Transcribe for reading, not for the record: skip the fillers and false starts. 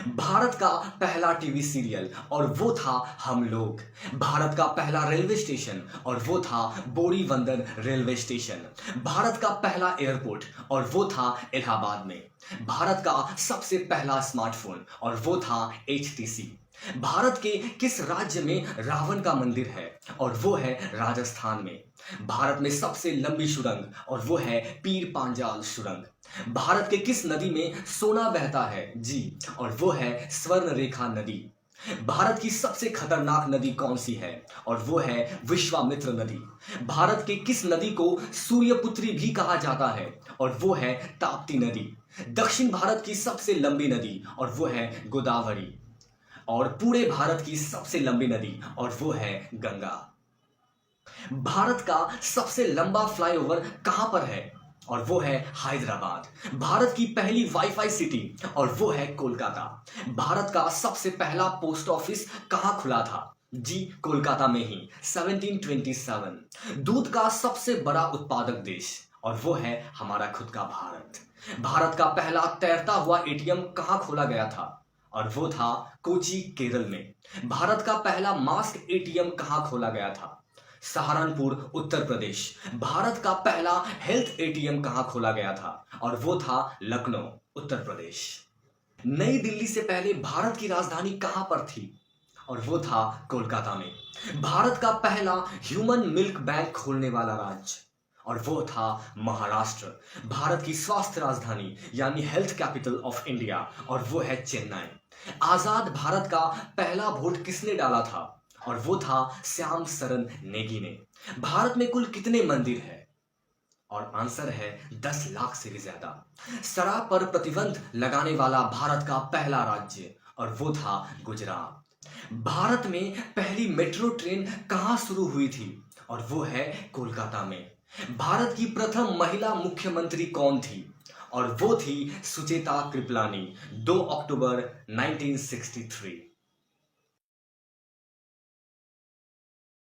भारत का पहला TV serial और वो था हम लोग। भारत का पहला रेलवे स्टेशन और वो था बोरीवंदर रेलवे स्टेशन। भारत का पहला एयरपोर्ट और वो था इलाहाबाद में। भारत का सबसे पहला स्मार्टफोन और वो था HTC। भारत के किस राज्य में रावण का मंदिर है और वो है राजस्थान में। भारत में सबसे लंबी सुरंग और वो है पीर पांजाल सुरंग। भारत के किस नदी में सोना बहता है जी और वो है स्वर्ण रेखा नदी। भारत की सबसे खतरनाक नदी कौन सी है और वो है विश्वामित्र नदी। भारत के किस नदी को सूर्यपुत्री भी कहा जाता है और वो है ताप्ती नदी। दक्षिण भारत की सबसे लंबी नदी और वो है गोदावरी। और पूरे भारत की सबसे लंबी नदी और वो है गंगा। भारत का सबसे लंबा फ्लाईओवर कहां पर है और वो है हैदराबाद। भारत की पहली वाईफाई सिटी और वो है कोलकाता। भारत का सबसे पहला पोस्ट ऑफिस कहां खुला था जी कोलकाता में ही 1727। दूध का सबसे बड़ा उत्पादक देश और वो है हमारा खुद का भारत। भारत का पहला तैरता हुआ एटीएम कहां खोला गया था और वो था कोची केरल में। भारत का पहला मास्क एटीएम कहां खोला गया था सहारनपुर उत्तर प्रदेश। भारत का पहला हेल्थ एटीएम कहां खोला गया था और वो था लखनऊ उत्तर प्रदेश। नई दिल्ली से पहले भारत की राजधानी कहां पर थी और वो था कोलकाता में। भारत का पहला ह्यूमन मिल्क बैंक खोलने वाला राज्य और वो था महाराष्ट्र। भारत की स्वास्थ्य राजधानी यानी हेल्थ कैपिटल ऑफ इंडिया और वो है चेन्नई। आजाद भारत का पहला वोट किसने डाला था और वो था श्याम सरन नेगी ने। भारत में कुल कितने मंदिर हैं और आंसर है 10 लाख से भी ज्यादा। शराब पर प्रतिबंध लगाने वाला भारत का पहला राज्य और वो था गुजरात। भारत में पहली मेट्रो ट्रेन कहां शुरू हुई थी और वो है कोलकाता में। भारत की प्रथम महिला मुख्यमंत्री कौन थी और वो थी सुचेता कृपलानी 2 अक्टूबर 1963।